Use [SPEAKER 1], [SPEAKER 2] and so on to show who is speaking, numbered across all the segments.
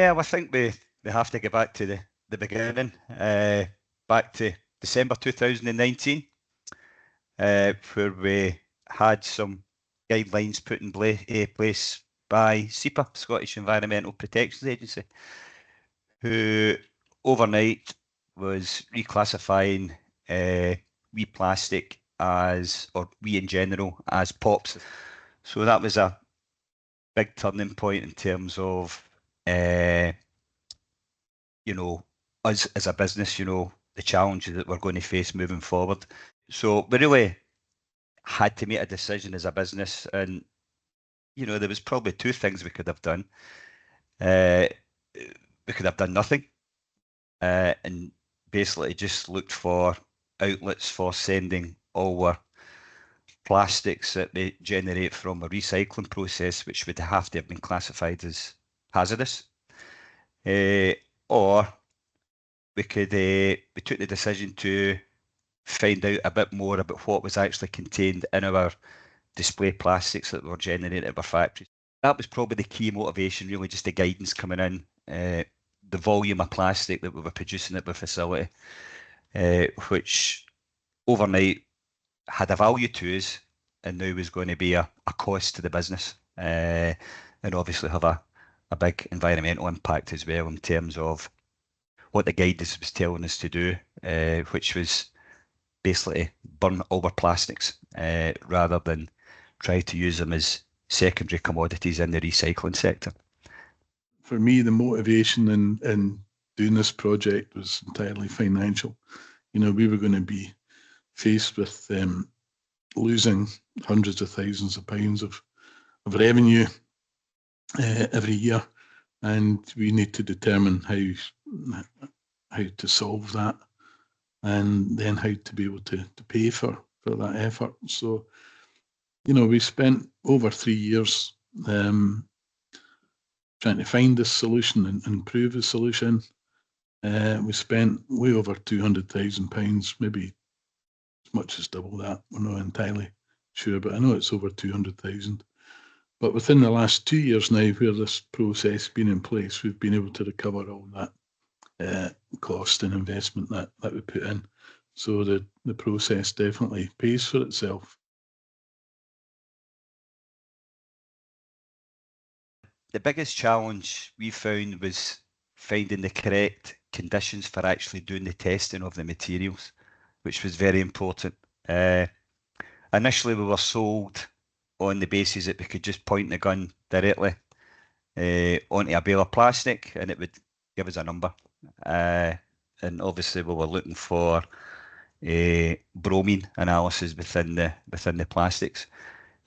[SPEAKER 1] Well, I think we have to go back to the beginning, back to December 2019, where we had some guidelines put in place by SEPA, Scottish Environmental Protection Agency, who overnight was reclassifying wee plastic as, or wee in general, as POPs. So that was a big turning point in terms of, you know, us as a business, you know, the challenges that we're going to face moving forward. So we really had to make a decision as a business, and you know, there was probably two things we could have done. We could have done nothing, and basically just looked for outlets for sending all our plastics that they generate from a recycling process, which would have to have been classified as hazardous. Or we took the decision to find out a bit more about what was actually contained in our display plastics that were generated at our factories. That was probably the key motivation, really, just the guidance coming in, the volume of plastic that we were producing at the facility, which overnight had a value to us and now was going to be a cost to the business, and obviously have a big environmental impact as well in terms of what the guidance was telling us to do, which was basically burn all our plastics rather than try to use them as secondary commodities in the recycling sector.
[SPEAKER 2] For me, the motivation in doing this project was entirely financial. You know, we were going to be faced with losing hundreds of thousands of pounds of revenue every year, and we need to determine how to solve that, and then how to be able to pay for that effort. So, you know, we spent over 3 years trying to find this solution and improve the solution. We spent way over £200,000, maybe as much as double that. We're not entirely sure, but I know it's over 200,000. But within the last 2 years now, where this process has been in place, we've been able to recover all that cost and investment that we put in. So the process definitely pays for itself.
[SPEAKER 1] The biggest challenge we found was finding the correct conditions for actually doing the testing of the materials, which was very important. Initially, we were sold on the basis that we could just point the gun directly onto a bale of plastic and it would give us a number. And obviously, we were looking for bromine analysis within the plastics,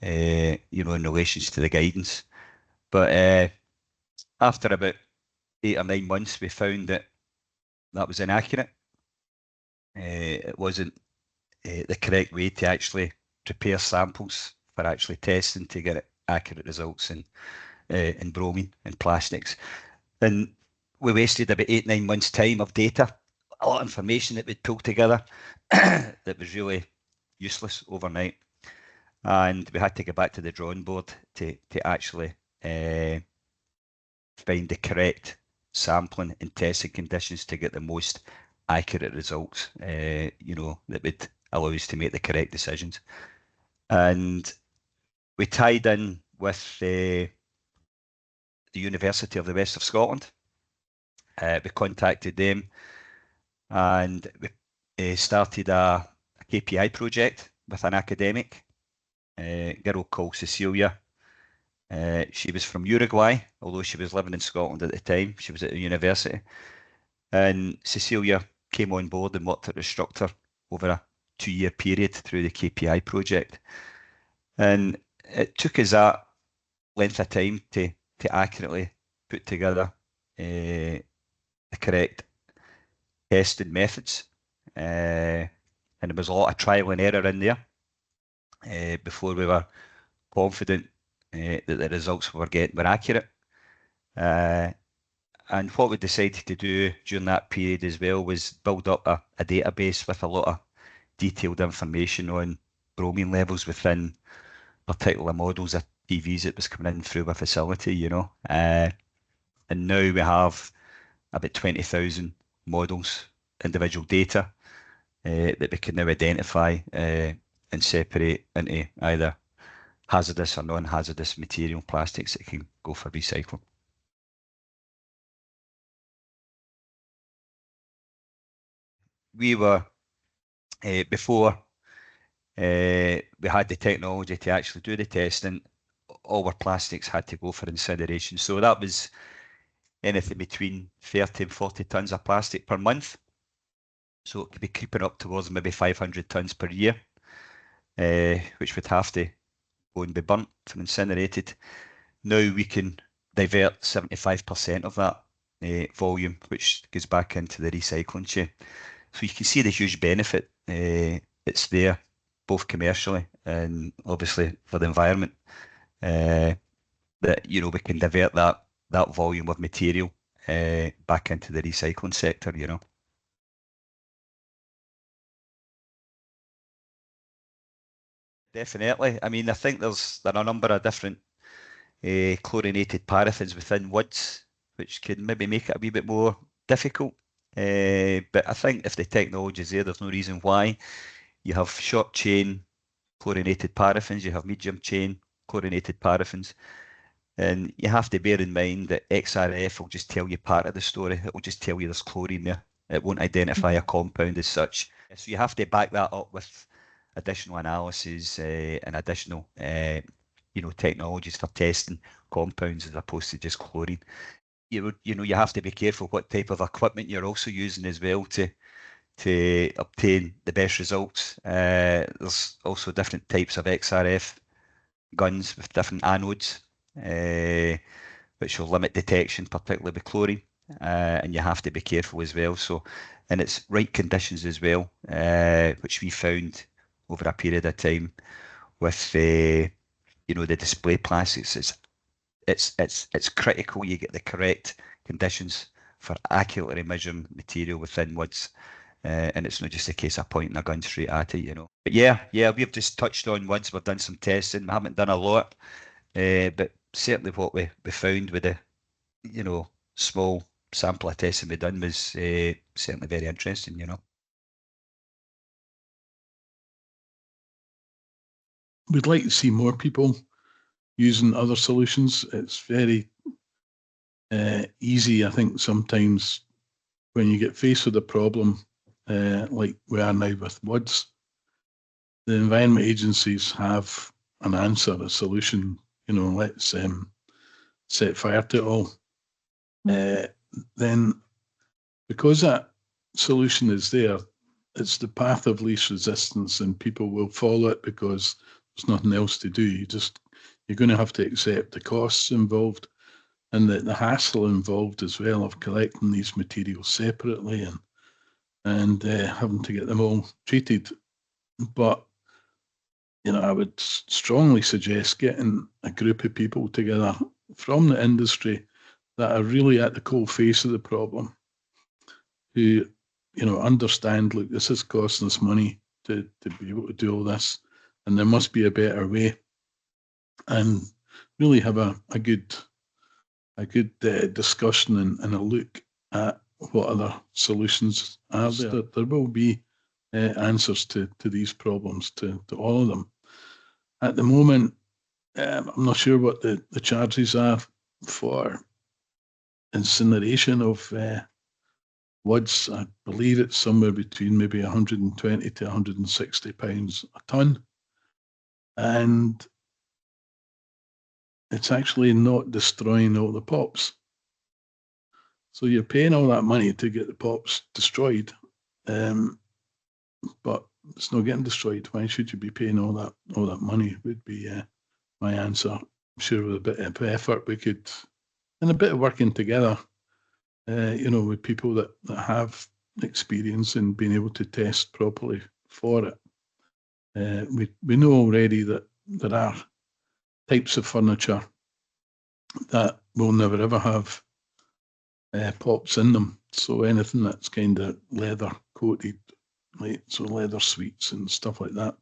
[SPEAKER 1] you know, in relation to the guidance. But after about 8 or 9 months, we found that was inaccurate. It wasn't the correct way to actually prepare samples for actually testing to get accurate results in bromine and plastics. And we wasted about 8 or 9 months' time of data, a lot of information that we'd pulled together that was really useless overnight. And we had to go back to the drawing board to actually find the correct sampling and testing conditions to get the most accurate results, you know, that would allow us to make the correct decisions. And we tied in with the University of the West of Scotland. We contacted them and we started a KPI project with an academic, a girl called Cecilia. She was from Uruguay, although she was living in Scotland at the time. She was at a university. And Cecilia came on board and worked as an instructor over a 2-year period through the KPI project. And it took us that length of time to accurately put together the correct testing methods. And there was a lot of trial and error in there before we were confident that the results we were getting were accurate. And what we decided to do during that period as well was build up a database with a lot of detailed information on bromine levels within particular models of TVs that was coming in through our facility, you know. And And now we have about 20,000 models, individual data that we can now identify and separate into either hazardous or non-hazardous material plastics that can go for recycling. We were, before we had the technology to actually do the testing, all our plastics had to go for incineration. So that was anything between 30 and 40 tonnes of plastic per month. So it could be creeping up towards maybe 500 tonnes per year, which would have to go and be burnt and incinerated. Now we can divert 75% of that volume, which goes back into the recycling chain. So you can see the huge benefit it's there, both commercially and obviously for the environment, that, you know, we can divert that volume of material back into the recycling sector, you know. Definitely. I mean, I think there are a number of different chlorinated paraffins within woods, which can maybe make it a wee bit more difficult. But I think if the technology is there, there's no reason why. You have short chain chlorinated paraffins, you have medium chain chlorinated paraffins. And you have to bear in mind that XRF will just tell you part of the story. It will just tell you there's chlorine there. It won't identify a compound as such. So you have to back that up with additional analysis and additional technologies for testing compounds as opposed to just chlorine. You have to be careful what type of equipment you're also using as well to obtain the best results. There's also different types of XRF guns with different anodes, which will limit detection, particularly with chlorine, and you have to be careful as well. So, in its right conditions as well, which we found over a period of time with the display plastics, it's critical you get the correct conditions for accurately measuring material within woods. And it's not just a case of pointing a gun straight at it, you know. But yeah, we've just touched on woods. We've done some testing. We haven't done a lot, but certainly what we found with the, small sample of testing we done was certainly very interesting, you know.
[SPEAKER 2] We'd like to see more people using other solutions. It's very easy, I think, sometimes when you get faced with a problem like we are now with woods, the environment agencies have an answer, a solution. Let's set fire to it all. Then, because that solution is there, it's the path of least resistance, and people will follow it because there's nothing else to do. You're going to have to accept the costs involved and the hassle involved as well of collecting these materials separately and having to get them all treated. But I would strongly suggest getting a group of people together from the industry that are really at the cold face of the problem, who understand, look, this is costing us money to be able to do all this, and there must be a better way, and really have a good discussion and a look at what other solutions are there. There will be answers to these problems, to all of them. At the moment, I'm not sure what the charges are for incineration of woods. I believe it's somewhere between maybe 120 to 160 pounds a tonne. And it's actually not destroying all the pops. So you're paying all that money to get the pops destroyed, but it's not getting destroyed. Why should you be paying all that money? Would be my answer. I'm sure with a bit of effort we could, and a bit of working together, with people that have experience in being able to test properly for it. We know already that there are types of furniture that will never ever have pops in them. So anything that's kind of leather coated, like so leather suites and stuff like that.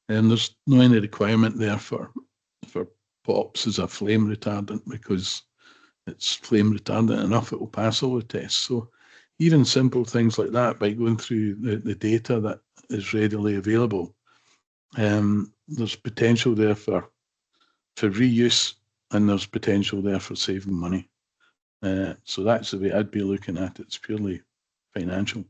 [SPEAKER 2] And there's no any requirement there for pops as a flame retardant, because it's flame retardant enough, it will pass all the tests. So even simple things like that, by going through the data that is readily available, there's potential there for reuse, and there's potential there for saving money. So that's the way I'd be looking at it. It's purely financial.